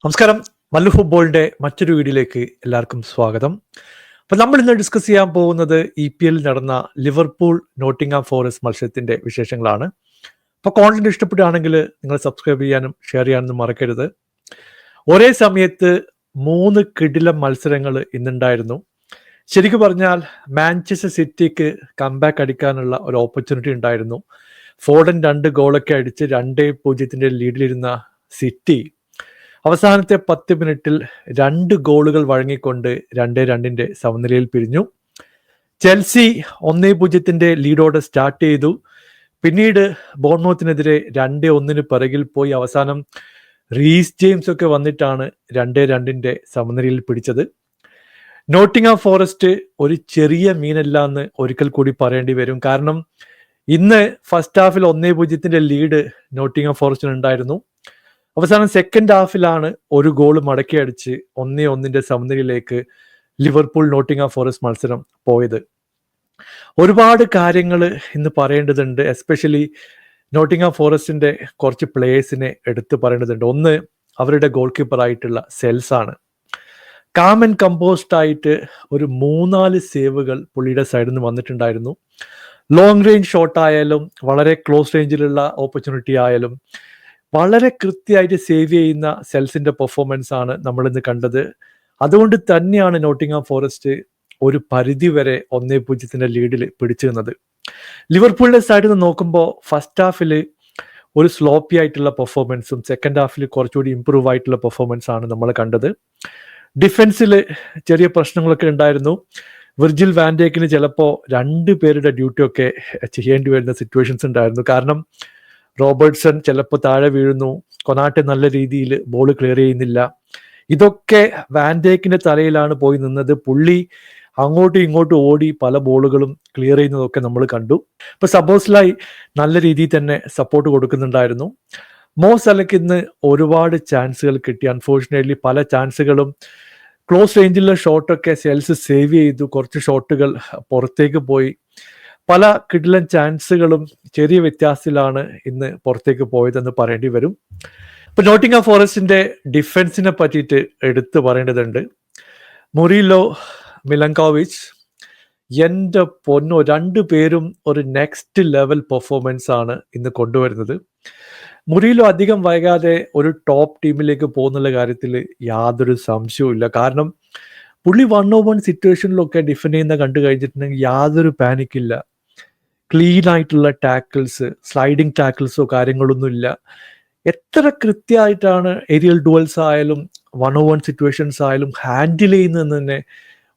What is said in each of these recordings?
നമസ്കാരം. മല്ലു ഫുട്ബോളിന്റെ മറ്റൊരു വീഡിയോയിലേക്ക് എല്ലാവർക്കും സ്വാഗതം. അപ്പോൾ നമ്മൾ ഇന്ന് ഡിസ്കസ് ചെയ്യാൻ പോകുന്നത് EPL നടന്ന ലിവർപൂൾ നോട്ടിംഗ്ഹാം ഫോറസ്റ്റ് മത്സരത്തിന്റെ വിശേഷങ്ങളാണ്. അപ്പോൾ കോണ്ടന്റ് ഇഷ്ടപ്പെടുകയാണെങ്കിൽ നിങ്ങൾ സബ്സ്ക്രൈബ് ചെയ്യാനും ഷെയർ ചെയ്യാനും മറക്കരുത്. ഒരേ സമയത്ത് 3 കിടിലം മത്സരങ്ങൾ ഇന്നുണ്ടായിരുന്നു. ശരിക്കും പറഞ്ഞാൽ മാഞ്ചസ്റ്റർ സിറ്റിക്ക് കംബാക്ക് അടിക്കാനുള്ള ഒരു ഓപ്പർച്യൂണിറ്റി ഉണ്ടായിരുന്നു. ഫോർഡൻ 2 ഗോളൊക്കെ അടിച്ച് 2-0 ലീഡിലിരുന്ന സിറ്റി അവസാനത്തെ 10 മിനിറ്റിൽ 2 ഗോളുകൾ വഴങ്ങിക്കൊണ്ട് 2-2 സമനിലയിൽ പിരിഞ്ഞു. ചെൽസി 1-0 ലീഡോടെ സ്റ്റാർട്ട് ചെയ്തു. പിന്നീട് ബോർൺമൗത്തിനെതിരെ 2-1 പിറകിൽ പോയി അവസാനം റീസ് ജെയിംസ് ഒക്കെ വന്നിട്ടാണ് 2-2 സമനിലയിൽ പിടിച്ചത്. നോട്ടിംഗ്ഹാം ഫോറസ്റ്റ് ഒരു ചെറിയ മീനല്ല എന്ന് ഒരിക്കൽ കൂടി പറയേണ്ടി വരും. കാരണം ഇന്ന് ഫസ്റ്റ് ഹാഫിൽ 1-0 ലീഡ് നോട്ടിംഗ്ഹാം ഫോറസ്റ്റിന് ഉണ്ടായിരുന്നു. അവസാനം സെക്കൻഡ് ഹാഫിലാണ് ഒരു ഗോൾ മടക്കി അടിച്ച് 1-1 സമനിലയിലേക്ക് ലിവർപൂൾ നോട്ടിംഗ്ഹാം ഫോറസ്റ്റ് മത്സരം പോയത്. ഒരുപാട് കാര്യങ്ങൾ ഇന്ന് പറയേണ്ടതുണ്ട്. എസ്പെഷ്യലി നോട്ടിംഗ്ഹാം ഫോറസ്റ്റിന്റെ കുറച്ച് പ്ലേയേഴ്സിനെ എടുത്ത് പറയേണ്ടതുണ്ട്. ഒന്ന്, അവരുടെ ഗോൾ കീപ്പർ ആയിട്ടുള്ള സെൽസ് ആണ്. കാം ആൻഡ് കമ്പോസ്റ്റ് ആയിട്ട് ഒരു 3-4 സേവുകൾ പുള്ളിയുടെ സൈഡിൽ നിന്ന് വന്നിട്ടുണ്ടായിരുന്നു. ലോങ് റേഞ്ച് ഷോട്ട് ആയാലും വളരെ ക്ലോസ് റേഞ്ചിലുള്ള ഓപ്പർച്യൂണിറ്റി ആയാലും വളരെ കൃത്യമായിട്ട് സേവ് ചെയ്യുന്ന സെൽസിന്റെ പെർഫോമൻസ് ആണ് നമ്മൾ ഇന്ന് കണ്ടത്. അതുകൊണ്ട് തന്നെയാണ് നോട്ടിംഗ്ഹാം ഫോറസ്റ്റ് ഒരു പരിധി വരെ 1-0 ലീഡിൽ പിടിച്ചു നിന്നത്. ലിവർപൂളിന്റെ സൈഡിൽ നിന്ന് നോക്കുമ്പോൾ ഫസ്റ്റ് ഹാഫിൽ ഒരു സ്ലോപ്പി ആയിട്ടുള്ള പെർഫോമൻസും സെക്കൻഡ് ഹാഫിൽ കുറച്ചുകൂടി ഇമ്പ്രൂവ് ആയിട്ടുള്ള പെർഫോമൻസ് ആണ് നമ്മൾ കണ്ടത്. ഡിഫൻസിൽ ചെറിയ പ്രശ്നങ്ങളൊക്കെ ഉണ്ടായിരുന്നു. വിർജിൽ വാൻഡേക്കിന് ചിലപ്പോൾ 2 പേരുടെ ഡ്യൂട്ടി ഒക്കെ ചെയ്യേണ്ടി വരുന്ന സിറ്റുവേഷൻസ് ഉണ്ടായിരുന്നു. കാരണം റോബർട്ട്സൺ ചിലപ്പോൾ താഴെ വീഴുന്നു, കൊനാട്ടെ നല്ല രീതിയിൽ ബോൾ ക്ലിയർ ചെയ്യുന്നില്ല. ഇതൊക്കെ വാൻഡേക്കിന്റെ തലയിലാണ് പോയി നിന്നത്. പുള്ളി അങ്ങോട്ടും ഇങ്ങോട്ടും ഓടി പല ബോളുകളും ക്ലിയർ ചെയ്യുന്നതൊക്കെ നമ്മൾ കണ്ടു. ഇപ്പൊ സബോസ്ലായി നല്ല രീതിയിൽ തന്നെ സപ്പോർട്ട് കൊടുക്കുന്നുണ്ടായിരുന്നു. മോ സലക്ക് ഇന്ന് ഒരുപാട് ചാൻസുകൾ കിട്ടി. അൺഫോർച്ചുനേറ്റ്ലി പല ചാൻസുകളും ക്ലോസ് റേഞ്ചിലുള്ള ഷോട്ടൊക്കെ സെൽസ് സേവ് ചെയ്തു. കുറച്ച് ഷോട്ടുകൾ പുറത്തേക്ക് പോയി. പല കിടിലൻ ചാൻസുകളും ചെറിയ വ്യത്യാസത്തിലാണ് ഇന്ന് പുറത്തേക്ക് പോയതെന്ന് പറയേണ്ടി വരും. ഇപ്പൊ നോട്ടിംഗ്ഹാം ഫോറസ്റ്റിന്റെ ഡിഫൻസിനെ പറ്റിയിട്ട് എടുത്തു പറയേണ്ടതുണ്ട്. മുറിലോ, മിലങ്കോവിച്ച്, എൻ്റെ പൊന്നോ, 2 പേരും ഒരു നെക്സ്റ്റ് ലെവൽ പെർഫോമൻസ് ആണ് ഇന്ന് കൊണ്ടുവരുന്നത്. മുറിയിലോ അധികം വൈകാതെ ഒരു ടോപ്പ് ടീമിലേക്ക് പോകുന്നുള്ള കാര്യത്തിൽ യാതൊരു സംശയവും ഇല്ല. കാരണം പുള്ളി 1-on-1 സിറ്റുവേഷനിലൊക്കെ ഡിഫെൻഡ് ചെയ്യുന്ന കണ്ടു കഴിഞ്ഞിട്ടുണ്ടെങ്കിൽ യാതൊരു പാനിക്കില്ല. ക്ലീൻ ആയിട്ടുള്ള ടാക്കിൾസ്, സ്ലൈഡിങ് ടാക്കിൾസോ കാര്യങ്ങളൊന്നും ഇല്ല. എത്ര കൃത്യമായിട്ടാണ് ഏരിയൽ ഡുവൽസ് ആയാലും 1-on-1 സിറ്റുവേഷൻസ് ആയാലും ഹാൻഡിൽ ചെയ്യുന്നതെന്ന് തന്നെ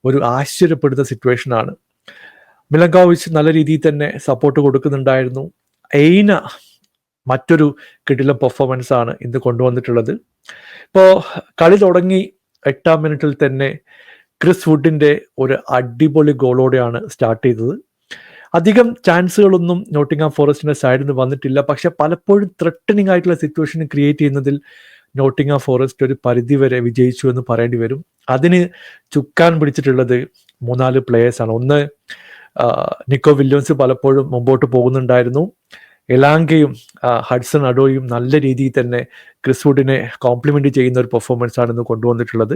ഒരു ആശ്ചര്യപ്പെടുന്ന സിറ്റുവേഷൻ ആണ്. മിലങ്കോവിച്ച് നല്ല രീതിയിൽ തന്നെ സപ്പോർട്ട് കൊടുക്കുന്നുണ്ടായിരുന്നു. എയ്ന മറ്റൊരു കിടിലം പെർഫോമൻസ് ആണ് ഇന്ന് കൊണ്ടുവന്നിട്ടുള്ളത്. ഇപ്പോൾ കളി തുടങ്ങി 8-ാം മിനിറ്റിൽ തന്നെ ക്രിസ് വുഡിന്റെ ഒരു അടിപൊളി ഗോളോടെയാണ് സ്റ്റാർട്ട് ചെയ്തത്. അധികം ചാൻസുകളൊന്നും നോട്ടിംഗ്ഹാം ഫോറസ്റ്റിന്റെ സൈഡിൽ നിന്ന് വന്നിട്ടില്ല. പക്ഷെ പലപ്പോഴും ത്രെട്ടനിങ് ആയിട്ടുള്ള സിറ്റുവേഷൻ ക്രിയേറ്റ് ചെയ്യുന്നതിൽ നോട്ടിംഗ്ഹാം ഫോറസ്റ്റ് ഒരു പരിധി വരെ വിജയിച്ചു എന്ന് പറയേണ്ടി വരും. അതിന് ചുക്കാൻ പിടിച്ചിട്ടുള്ളത് 3-4 പ്ലേയേഴ്സാണ്. ഒന്ന്, നിക്കോ വില്യംസ് പലപ്പോഴും മുമ്പോട്ട് പോകുന്നുണ്ടായിരുന്നു. എലാങ്കയും ഹഡ്സൺ അഡോയും നല്ല രീതിയിൽ തന്നെ ക്രിസ് വുഡിനെ കോംപ്ലിമെന്റ് ചെയ്യുന്ന ഒരു പെർഫോമൻസ് ആണ് ഇന്ന് കൊണ്ടുവന്നിട്ടുള്ളത്.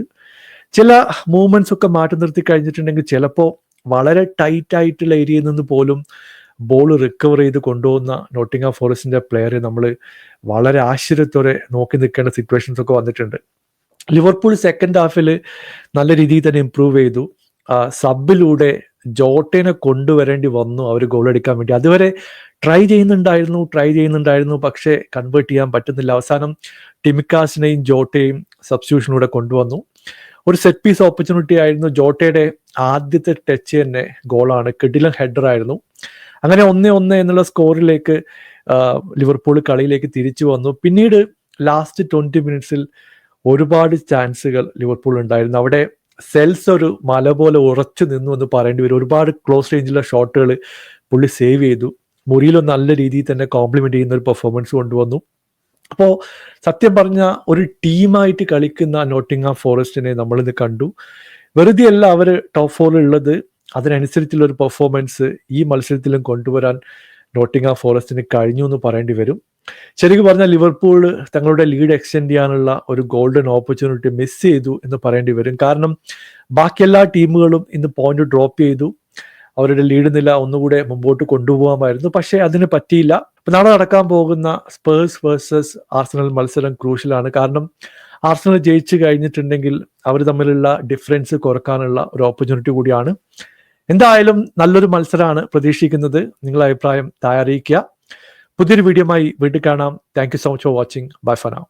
ചില മൂവ്മെന്റ്സ് ഒക്കെ മാറ്റി നിർത്തി കഴിഞ്ഞിട്ടുണ്ടെങ്കിൽ ചിലപ്പോൾ വളരെ ടൈറ്റ് ആയിട്ടുള്ള ഏരിയയിൽ നിന്ന് പോലും ബോൾ റിക്കവർ ചെയ്ത് കൊണ്ടുപോകുന്ന നോട്ടിംഗ്ഹാം ഫോറസ്റ്റിന്റെ പ്ലെയറെ നമ്മൾ വളരെ ആശ്ചര്യത്തോടെ നോക്കി നിൽക്കേണ്ട സിറ്റുവേഷൻസ് ഒക്കെ വന്നിട്ടുണ്ട്. ലിവർപൂൾ സെക്കൻഡ് ഹാഫിൽ നല്ല രീതിയിൽ തന്നെ ഇംപ്രൂവ് ചെയ്തു. സബിലൂടെ ജോട്ടേനെ കൊണ്ടുവരേണ്ടി വന്നു അവർ ഗോൾ അടിക്കാൻ വേണ്ടി. അതുവരെ ട്രൈ ചെയ്യുന്നുണ്ടായിരുന്നു പക്ഷേ കൺവേർട്ട് ചെയ്യാൻ പറ്റുന്നില്ല. അവസാനം ടിമിക്കാസിനെയും ജോട്ടയും സബ്സ്റ്റിറ്റ്യൂഷനിലൂടെ കൊണ്ടുവന്നു. ഒരു സെറ്റ് പീസ് ഓപ്പർച്യൂണിറ്റി ആയിരുന്നു. ജോട്ടയുടെ ആദ്യത്തെ ടച്ച് തന്നെ ഗോളാണ്. കിടിലൻ ഹെഡർ ആയിരുന്നു. അങ്ങനെ 1-1 എന്നുള്ള സ്കോറിലേക്ക് ലിവർപൂൾ കളിയിലേക്ക് തിരിച്ചു വന്നു. പിന്നീട് ലാസ്റ്റ് 20 മിനിറ്റ്സിൽ ഒരുപാട് ചാൻസുകൾ ലിവർപൂൾ ഉണ്ടായിരുന്നു. അവിടെ സെൽസ് ഒരു മല പോലെ ഉറച്ചു നിന്നു എന്ന് പറയേണ്ടി വരും. ഒരുപാട് ക്ലോസ് റേഞ്ചിലുള്ള ഷോട്ടുകൾ പുള്ളി സേവ് ചെയ്തു. മുറിയിലോ നല്ല രീതിയിൽ തന്നെ കോംപ്ലിമെന്റ് ചെയ്യുന്ന ഒരു പെർഫോമൻസ് കൊണ്ടുവന്നു. അപ്പോൾ സത്യം പറഞ്ഞ ഒരു ടീമായിട്ട് കളിക്കുന്ന നോട്ടിംഗ്ഹാം ഫോറസ്റ്റിനെ നമ്മളിന്ന് കണ്ടു. വെറുതെ അല്ല അവർ ടോപ്പ് 4 ഉള്ളത്. അതിനനുസരിച്ചുള്ള ഒരു പെർഫോമൻസ് ഈ മത്സരത്തിലും കൊണ്ടുവരാൻ നോട്ടിംഗ്ഹാം ഫോറസ്റ്റിന് കഴിഞ്ഞു എന്ന് പറയേണ്ടി വരും. ശരിക്കും പറഞ്ഞാൽ ലിവർപൂൾ തങ്ങളുടെ ലീഡ് എക്സ്റ്റെൻഡ് ചെയ്യാനുള്ള ഒരു ഗോൾഡൻ ഓപ്പർച്യൂണിറ്റി മിസ് ചെയ്തു എന്ന് പറയേണ്ടി വരും. കാരണം ബാക്കി എല്ലാ ടീമുകളും ഇന്ന് പോയിന്റ് ഡ്രോപ്പ് ചെയ്തു. അവരുടെ ലീഡ് നില ഒന്നുകൂടെ മുമ്പോട്ട് കൊണ്ടുപോകാമായിരുന്നു, പക്ഷേ അതിന് പറ്റിയില്ല. നാളെ നടക്കാൻ പോകുന്ന സ്പേഴ്സ് വേഴ്സസ് ആർസണൽ മത്സരം ക്രൂഷ്യലാണ്. കാരണം ആർസണൽ ജയിച്ചു കഴിഞ്ഞിട്ടുണ്ടെങ്കിൽ അവർ തമ്മിലുള്ള ഡിഫറൻസ് കുറക്കാനുള്ള ഒരു ഓപ്പർച്യൂണിറ്റി കൂടിയാണ്. എന്തായാലും നല്ലൊരു മത്സരമാണ് പ്രതീക്ഷിക്കുന്നത്. നിങ്ങളുടെ അഭിപ്രായം താഴെ അറിയിക്കുക. പുതിയൊരു വീഡിയോയുമായി വീണ്ടും കാണാം. Thank you so much for watching. Bye for now.